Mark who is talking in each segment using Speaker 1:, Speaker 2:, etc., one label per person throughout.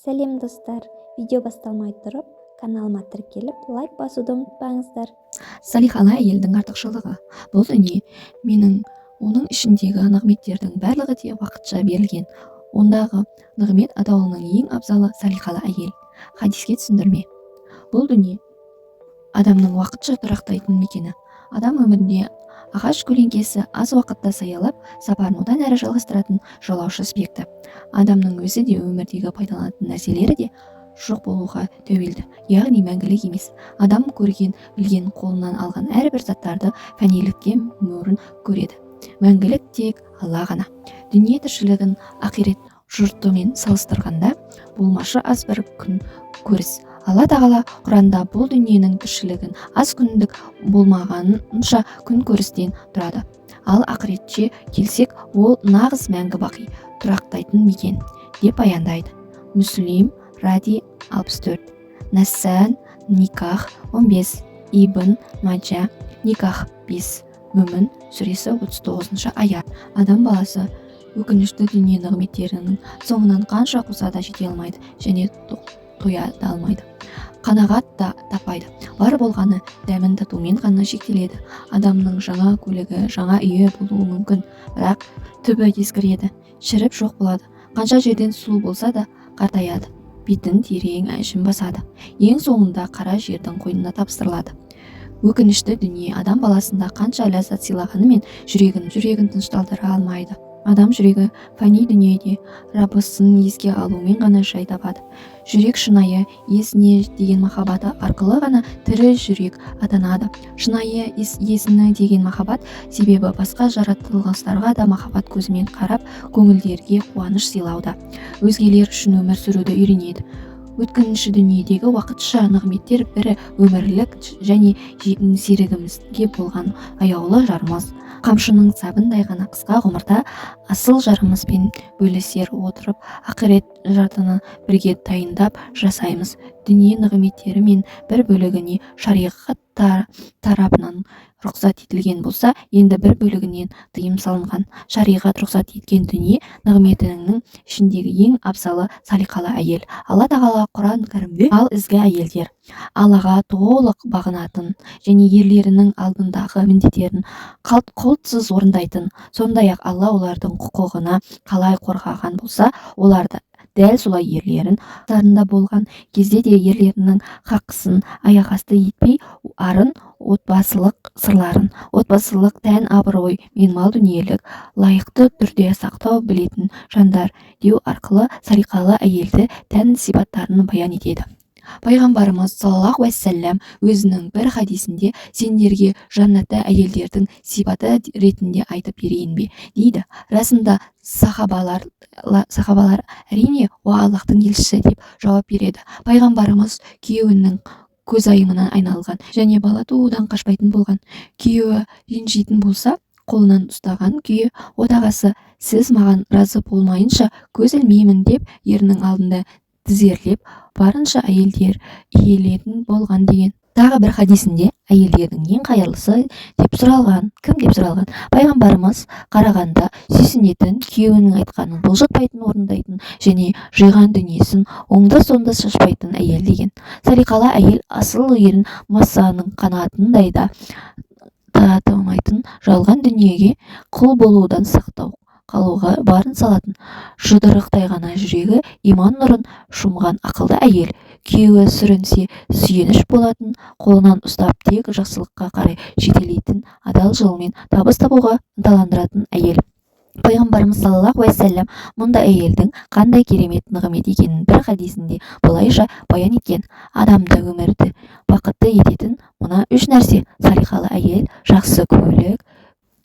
Speaker 1: Сәлем достар, видео басталмай тұрып, каналыма тіркеліп, лайк басуды ұмытпаңыздар.
Speaker 2: Салихалы әйелдің артықшылығы. Бұл дүние менің оның ішіндегі нығметтердің барлығы де уақытша берілген. Ондағы нығмет атаулының ең абзалы салихалы әйел. Хадиске түсіндірме. Бұл дүние адамның уақытша тұрақтайтын мекені. Адам өмірінде ағаш көлеңкесі аз уақытта саялап, сапарын одан әрі жалғастыратын жолаушы іспетті. Адамның өзі де өмірдегі пайдаланатын нәрселері де жоқ болуға тәуелді, яғни мәңгілік емес. Адам көрген, білген, қолынан алған әрбір заттарды фәнилікке мөрін көреді. Мәңгілік тек Алла ғана. Дүние тіршілігін ақирет жұртымен салыстырғанда болмашы аз бір күн көріс. Алла тағала Құранда бұл дүниенің тіршілігін аз күндік болмағанынша күн көрістен тұрады. Ал ақиретке келсек, ол нағыз мәңгі бақи тұрақтайтын мекен деп баяндайды. Мүслим Ради 64, Насан Никах 15, Ибн Маджа Никах 5, Мүмін сүресі 39 аят. Адам баласы өкінішті дүние нығметтерінің соңынан қанша қуса да жете алмайды және тоя да алмайды. Қанағат та таппайды. Бар болғаны дәмін татумен ғана шектеледі. Адамның жаңа көлігі, жаңа үйі болуы мүмкін, бірақ түбі ескіреді, шіріп жоқ болады. Қанша жерден сұлу болса да қартаяды, бетін терең әжім басады. Ең соңында қара жердің қойнына тапсырылады. Өкінішті дүние адам баласында қанша ләззат сыйлағанымен жүрегін тынышталдыра алмайды. Адам жүрегі фәни дүниеде Раббысын еске алумен ғана жай табады. Жүрек шынайы есіне деген махаббаты арқылы ғана тірі жүрек атанады. Шынайы есіне деген махаббат себебі басқа жаратылғыстарға да махаббат көзімен қарап, көңілдерге қуаныш сыйлауда. Өзгелер үшін өмір сүруді үйренеді. Өткінші дүниедегі уақытша нығметтер бірі өмірлік және серігімізге болған аяулы жарымыз. Қамшының сабындай ғана қысқа ғұмырда асыл жарымызбен бөлісер отырып, ақирет жартыны бірге дайындап жасаймыз. Дүние нығметтері мен бір бөлігіне шариғат тарапынан рұқсат етілген болса, енді бір бөлігінен тыйым салынған. Шариғат рұқсат еткен дүние нығметінің ішіндегі ең абзалы салиқалы әйел. Алла тағала Құран кәрімде ал ізгі әйелдер Аллаға толық бағынатын және ерлерінің алдындағы міндеттерін құлтсыз орындайтын, сондай-ақ Алла олардың құқығына қалай қорғаған болса, оларды дәл солай ерлерін зарында болған кезде де ерлерінің хақысын аяқ асты етпей, арын, отбасылық сырларын, отбасылық тән абырой мен мал дүниелік лайықты түрде сақтау білетін жандар деу арқылы салиқалы әйелді тән сипаттарын баян етеді. Пайғамбарымыз саллаллаху уассалам өзінің бір хадисінде сендерге жаннатта әйелдердің сипаты ретінде айтып берейін бе дейді. Расында сахабалар әрине уа Аллахтың елшісі деп жауап береді. Пайғамбарымыз күйеуінің көзайымынан айналған және бала туудан қашпайтын болған. Күйеуі ренжитін болса, қолынан ұстаған күйі отағасы сіз маған разы болмайынша көз ілмеймін деп ерінің алдында тізерлеп барынша әйелдер иелетін болған деген. Тағы бір хадисінде әйелдердің ең қайырлысы деп сұралған. Кім деп сұралған? Пайғамбарымыз қарағанда сүйсінетін, күйеуінің айтқанын бұлжытпайтын, орындайтын және жиған дүниесін оңды-солды шашпайтын әйел деген. Салиқалы әйел асыл ерін масаның қанатындай да таратылмайтын, жалған дүниеге құл болудан сақтау қалуға барын салатын, жұдырықтай ғана жүрегі иман нұрын шумған ақылды әйел. Күйеуі сүрінсе сүйеніш болатын, қолынан ұстап тек жақсылыққа қарай жетелейтін, адал жолмен табыс табуға ынталандыратын әйел. Пайғамбарымыз саллаллаху уассалам мұндай әйелдің қандай керемет нығмет екенін бір хадисінде былайша баян еткен. Адамды өмірді бақытты ететін мына үш нәрсе: салиқалы әйел, жақсы көлік,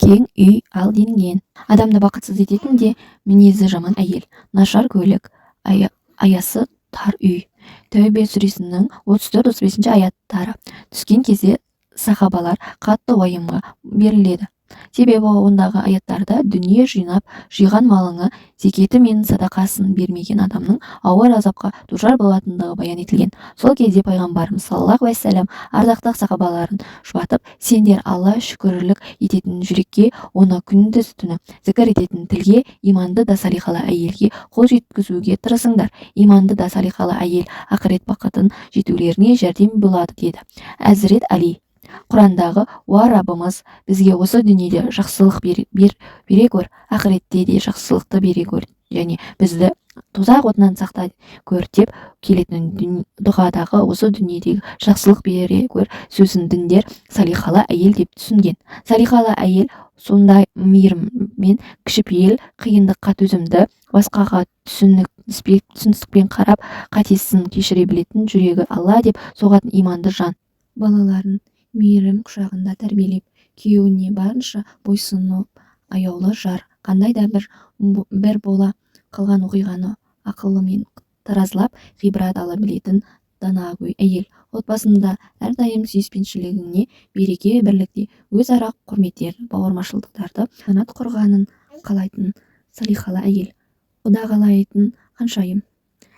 Speaker 2: кең үй ал делінген. Адамды бақытсыз ететін де мінезі жаман әйел, нашар көлік, аясы тар үй. Тәубе сүресінің 34-35 аяттары. Түскен кезде сахабалар қатты уайымға беріледі. Себебі ондағы аяттарда дүние жинап жиған малыңы зекеті мен садақасын бермеген адамның ауыр азапқа душар болатындығы баян етілген. Сол кезде пайғамбарымыз саллаллаху алейхи вассалам ардақты сахабаларын жұбатып, сендер Алла шүкірлік ететін жүрекке, оны күндіз түні зікір ететін тілге, иманды да салиқалы әйелге қол жеткізуге тырысыңдар. Иманды да салиқалы әйел ақырет бақытын жетулеріне жәрдем болады деді Әзірет Али. Құрандағы уа Раббымыз, бізге осы дүниеде жақсылық бере көр, ақыретте де жақсылықты бере көр, және бізді тозақ отынан сақта көр деп келетін дұғадағы осы дүниедегі жақсылық бере көр сөзін діндер салиқалы әйел деп түсінген. Салиқалы әйел сондай мейіріммен кішіпейіл, қиындыққа төзімді, басқаға түсіністікпен қарап қатесін кешіре білетін, жүрегі Алла деп соғатын иманды жан. Балаларын мейірім құшағында тәрбиелеп, күйеуіне барынша бойсынып, аяулы жар, қандай да бір бола қалған оқиғаны ақылымен таразылап ғибрат ала білетін данагөй әйел. Отбасында әрдайым сүйіспеншілігіне, береке бірлікте өзара құрметтер, бауырмашылдықтарды қанат құрғанын қалайтын салиқалы әйел. Құда қалайтын ханшайым.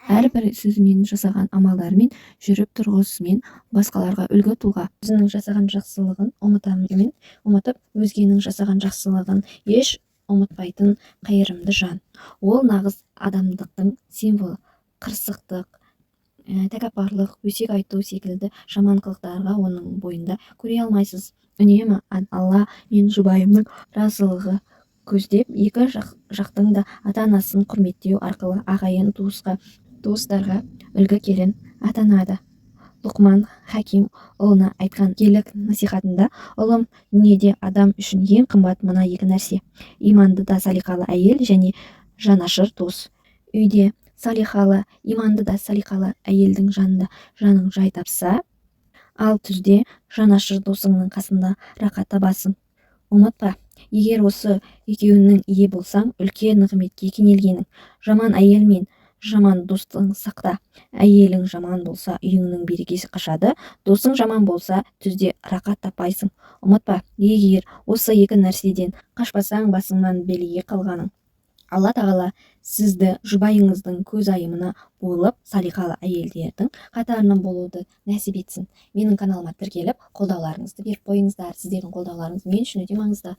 Speaker 2: Әрбір сөзімен, жасаған амалдарымен, жүріп тұрғысымен басқаларға үлгі тұлға. Өзінің жасаған жақсылығын ұмытып, өзгенің жасаған жақсылығын еш ұмытпайтын қайырымды жан. Ол нағыз адамдықтың символы. Қырсықтық, тәкаппарлық, өсек айту секілді жаман қылықтарға оның бойында көре алмайсыз. Үнемі Алла мен жұбайымның разылығы көздеп, екі жақтың да ата-анасын құрметтеу арқылы ағайын туыстарға үлгі келін атанады. Лұқман Хаким ұлына айтқан келік насихатында: ұлым, дүниеде адам үшін ең қымбат мына екі нәрсе: иманды да салиқалы әйел және жанашыр дос. Үйде салиқалы, иманды да салиқалы әйелдің жанында жаның жай тапса, ал түзде жанашыр досыңның қасында рақат табасың. Ұмытпа, егер осы екеуінің ие болсаң, үлкен нығметке кенелгенің. Жаман әйел мен жаман достың сақта. Әйелің жаман болса, үйіңнің берекесі қашады, досың жаман болса, түзде рақат таппайсың. Ұмытпа, егер осы екі нәрседен қашпасаң, басыңнан белге қалғаның. Алла тағала сізді жұбайыңыздың көзайымына болып, салиқалы әйелдердің қатарынан болуды нәсіп етсін. Менің каналыма тіркеліп, қолдауларыңызды беріп қойыңыздар. Сіздердің қолдауларыңыз мен үшін өте маңызды.